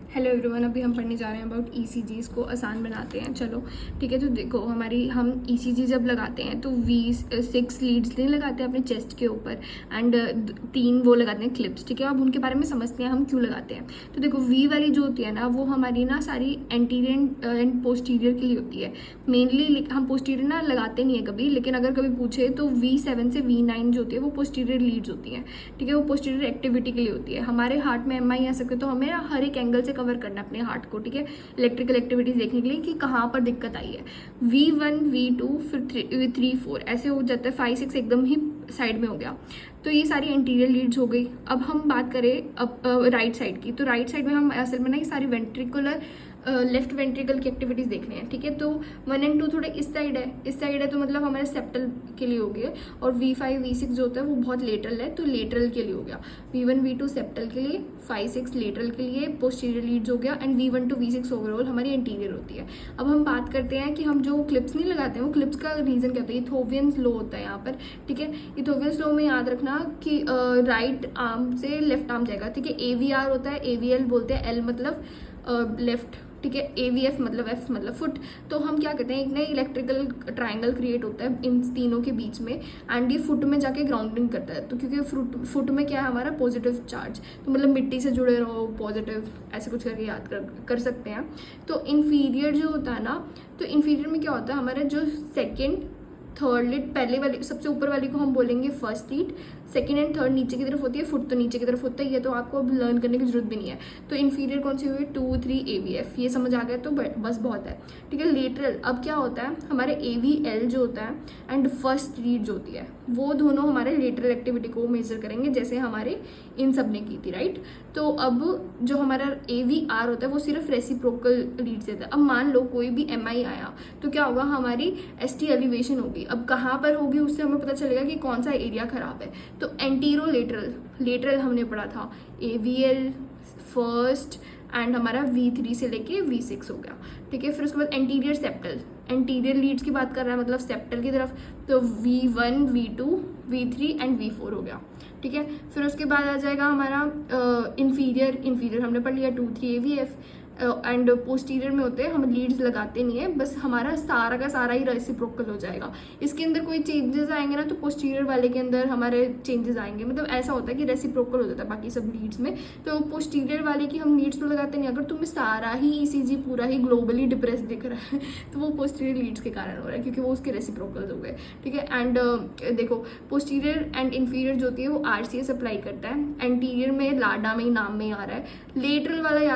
Hello everyone, अभी हम पढ़ने जा रहे हैं अबाउट ईसीजीज़ को आसान बनाते हैं। चलो ठीक है। तो देखो, हम ईसीजी जब लगाते हैं तो V6 लीड्स नहीं लगाते हैं अपने चेस्ट के ऊपर, एंड 3 वो लगाते हैं क्लिप्स। ठीक है, अब उनके बारे में समझते हैं हम क्यों लगाते हैं। तो देखो, V वाली जो होती है ना, वो हमारी ना सारी एंटीरियर एंड पोस्टीरियर के लिए होती है मेनली। हम पोस्टीरियर ना लगाते नहीं है कभी, लेकिन अगर कभी पूछे तो V7 से V9 जो होती है वो पोस्टीरियर लीड्स होती हैं। ठीक है, वो पोस्टीरियर एक्टिविटी के लिए होती है। हमारे हार्ट में MI आ सकते, तो हमें हर एक एंगल से कवर करना है अपने हार्ट को। ठीक है, इलेक्ट्रिकल एक्टिविटीज देखने के लिए कि कहाँ पर दिक्कत आई है। V1 V2 फिर 3 4 ऐसे हो जाता है। 5 6 एकदम ही साइड में हो गया। तो ये सारी एंटीरियर लीड्स हो गई। अब हम बात करें अब राइट साइड की। तो राइट साइड में हम असल में ना ये सारी वेंट्रिकुलर लेफ्ट वेंट्रिकल की एक्टिविटीज देख रहे हैं। ठीक है, तो 1 और 2 थोड़े इस साइड है, तो मतलब हमारे सेप्टल के लिए हो गया। और V5 V6 जो होता है वो बहुत लेटरल है, तो लेटरल के लिए हो गया। V1 V2 सेप्टल के लिए, 5 6 लेटरल के लिए, पोस्टीरियर लीड्स हो गया, and V1 to V6 overall हमारी एंटीरियर होती है। अब हम बात करते हैं कि हम जो क्लिप्स नहीं लगाते हैं, वो क्लिप्स का रीजन क्या होता है। इथोवियंस लॉ होता है यहाँ पर। ठीक है, इथोवियंस लॉ में याद रखना कि राइट आर्म से लेफ्ट आर्म जाएगा। ठीक है, AVR होता है, AVL बोलते हैं, L मतलब लेफ्ट। ठीक है, AVF मतलब F मतलब फुट। तो हम क्या कहते हैं, एक ना इलेक्ट्रिकल ट्राइंगल क्रिएट होता है इन तीनों के बीच में, एंड ये फुट में जाके ग्राउंडिंग करता है। तो क्योंकि फुट में क्या है हमारा पॉजिटिव चार्ज, तो मतलब मिट्टी से जुड़े रहो, पॉजिटिव ऐसे कुछ करके याद कर सकते हैं। तो इन्फीरियर जो होता है ना, तो इन्फीरियर में क्या होता है, हमारा जो सेकेंड थर्ड लीड, पहले वाली सबसे ऊपर वाली को हम बोलेंगे first lead, second and third नीचे की तरफ होती है, फुट तो नीचे की तरफ होता है। ये तो आपको अब लर्न करने की जरूरत भी नहीं है। तो इन्फीरियर कौन सी हुई, 2 3 AVF, ये समझ आ गया तो बस बहुत है। ठीक है, लेटरल अब क्या होता है, हमारे AVL जो होता है एंड फर्स्ट लीड जो होती है, वो दोनों हमारे लेटरल एक्टिविटी को मेजर करेंगे, जैसे हमारे इन सब ने की थी, राइट। तो अब जो हमारा AVR होता है वो सिर्फ रेसिप्रोकल लीड देता है। अब मान लो कोई भी MI आया तो क्या होगा, हमारी ST एलिवेशन होगी। अब कहाँ पर होगी उससे हमें पता चलेगा कि कौन सा एरिया खराब है। तो एंटीरो लेटरल हमने पढ़ा था, AVL फर्स्ट, एंड हमारा V3 से लेके V6 हो गया। ठीक है, फिर उसके बाद एंटीरियर सेप्टल, एंटीरियर लीड्स की बात कर रहा है, मतलब सेप्टल की तरफ, तो V1 V2 V3 and V4 हो गया। ठीक है, फिर उसके बाद आ जाएगा हमारा इन्फीरियर हमने पढ़ लिया, 2 3 AVF, एंड पोस्टीरियर में होते हैं, हम लीड्स लगाते नहीं है, बस हमारा सारा का सारा ही रेसिप्रोकल हो जाएगा। इसके अंदर कोई चेंजेस आएंगे ना, तो पोस्टीरियर वाले के अंदर हमारे चेंजेस आएंगे। मतलब ऐसा होता है कि रेसिप्रोकल हो जाता है बाकी सब लीड्स में। तो पोस्टीरियर वाले की हम लीड्स तो लगाते नहीं। अगर तुम्हें सारा ही ECG पूरा ही ग्लोबली डिप्रेस दिख रहा है तो वो पोस्टीरियर लीड्स के कारण हो रहा है, क्योंकि वो उसके रेसिप्रोकल हो गए। ठीक है, एंड देखो, पोस्टीरियर एंड इन्फीरियर जो होती है वो RCS अप्लाई करता है। एंटीरियर में लाडा में ही नाम में ही आ रहा है। लेटरल वाला